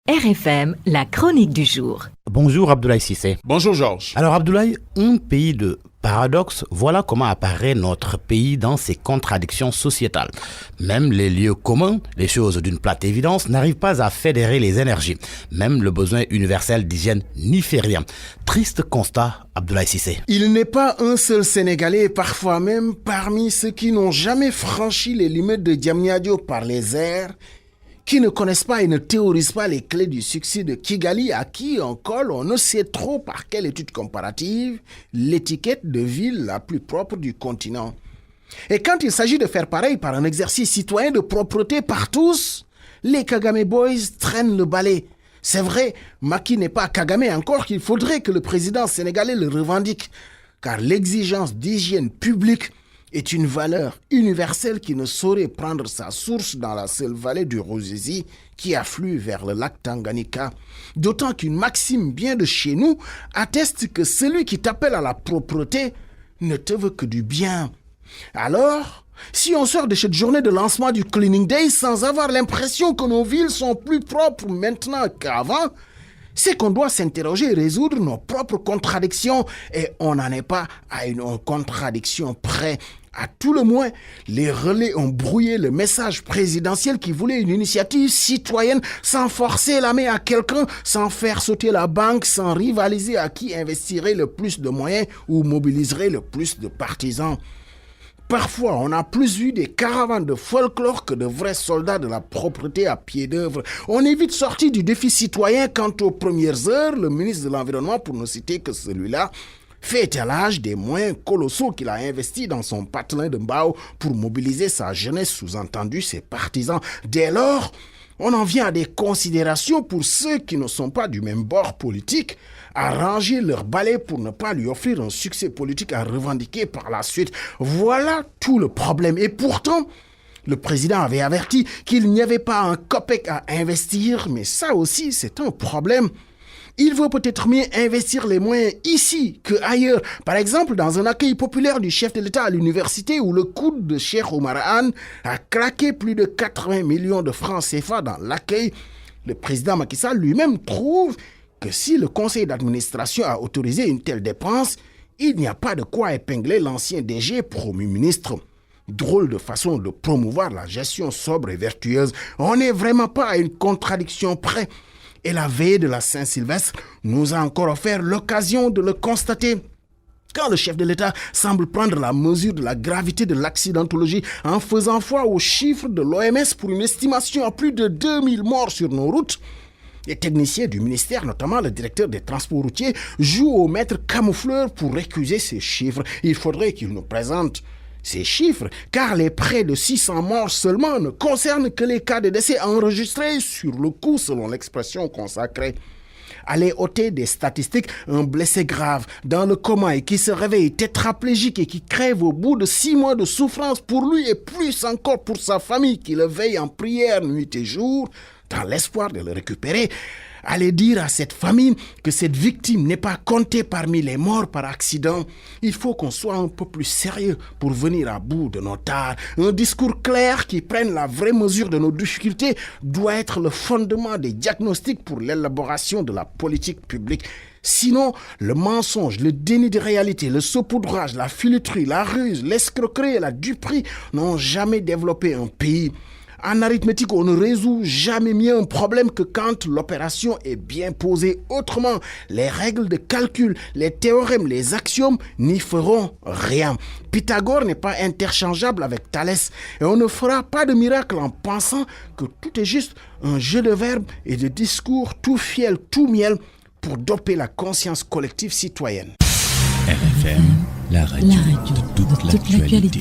RFM, la chronique du jour. Bonjour Abdoulaye Cissé. Bonjour Georges. Alors Abdoulaye, un pays de paradoxes, voilà comment apparaît notre pays dans ses contradictions sociétales. Même les lieux communs, les choses d'une plate évidence, n'arrivent pas à fédérer les énergies. Même le besoin universel d'hygiène n'y fait rien. Triste constat, Abdoulaye Cissé. Il n'est pas un seul Sénégalais, parfois même parmi ceux qui n'ont jamais franchi les limites de Diamniadio par les airs, qui ne connaissent pas et ne théorisent pas les clés du succès de Kigali, à qui on colle, on ne sait trop par quelle étude comparative, l'étiquette de ville la plus propre du continent. Et quand il s'agit de faire pareil par un exercice citoyen de propreté par tous, les Kagame Boys traînent le balai. C'est vrai, Macky n'est pas Kagame encore qu'il faudrait que le président sénégalais le revendique, car l'exigence d'hygiène publique est une valeur universelle qui ne saurait prendre sa source dans la seule vallée du Ruzizi qui afflue vers le lac Tanganyika. D'autant qu'une maxime bien de chez nous atteste que celui qui t'appelle à la propreté ne te veut que du bien. Alors, si on sort de cette journée de lancement du Cleaning Day sans avoir l'impression que nos villes sont plus propres maintenant qu'avant, c'est qu'on doit s'interroger et résoudre nos propres contradictions. Et on n'en est pas à une contradiction près. À tout le moins, les relais ont brouillé le message présidentiel qui voulait une initiative citoyenne sans forcer la main à quelqu'un, sans faire sauter la banque, sans rivaliser à qui investirait le plus de moyens ou mobiliserait le plus de partisans. Parfois, on a plus vu des caravanes de folklore que de vrais soldats de la propreté à pied d'œuvre. On est vite sorti du défi citoyen quand aux premières heures, le ministre de l'Environnement, pour ne citer que celui-là, fait étalage des moyens colossaux qu'il a investis dans son patelin de Mbao pour mobiliser sa jeunesse, sous-entendu ses partisans. Dès lors, on en vient à des considérations pour ceux qui ne sont pas du même bord politique, à ranger leur balai pour ne pas lui offrir un succès politique à revendiquer par la suite. Voilà tout le problème. Et pourtant, le président avait averti qu'il n'y avait pas un copec à investir, mais ça aussi, c'est un problème. Il vaut peut-être mieux investir les moyens ici qu'ailleurs. Par exemple, dans un accueil populaire du chef de l'État à l'université où le coude de Cheikh Oumar Anne a craqué plus de 80 millions de francs CFA dans l'accueil, le président Macky Sall lui-même trouve que si le conseil d'administration a autorisé une telle dépense, il n'y a pas de quoi épingler l'ancien DG promu ministre. Drôle de façon de promouvoir la gestion sobre et vertueuse. On n'est vraiment pas à une contradiction près. Et la veille de la Saint-Sylvestre nous a encore offert l'occasion de le constater. Quand le chef de l'État semble prendre la mesure de la gravité de l'accidentologie en faisant foi aux chiffres de l'OMS pour une estimation à plus de 2000 morts sur nos routes, les techniciens du ministère, notamment le directeur des transports routiers, jouent au maître camoufleur pour récuser ces chiffres. Il faudrait qu'il nous présente ces chiffres, car les près de 600 morts seulement ne concernent que les cas de décès enregistrés sur le coup, selon l'expression consacrée. Aller ôter des statistiques, un blessé grave, dans le coma et qui se réveille tétraplégique et qui crève au bout de 6 mois de souffrance pour lui et plus encore pour sa famille qui le veille en prière nuit et jour, dans l'espoir de le récupérer, aller dire à cette famille que cette victime n'est pas comptée parmi les morts par accident. Il faut qu'on soit un peu plus sérieux pour venir à bout de nos tares. Un discours clair qui prenne la vraie mesure de nos difficultés doit être le fondement des diagnostics pour l'élaboration de la politique publique. Sinon, le mensonge, le déni de réalité, le saupoudrage, la filouterie, la ruse, l'escroquerie et la duperie n'ont jamais développé un pays. En arithmétique, on ne résout jamais mieux un problème que quand l'opération est bien posée. Autrement, les règles de calcul, les théorèmes, les axiomes n'y feront rien. Pythagore n'est pas interchangeable avec Thalès et on ne fera pas de miracle en pensant que tout est juste un jeu de verbes et de discours tout fiel, tout miel pour doper la conscience collective citoyenne. RFM, la radio de toute l'actualité.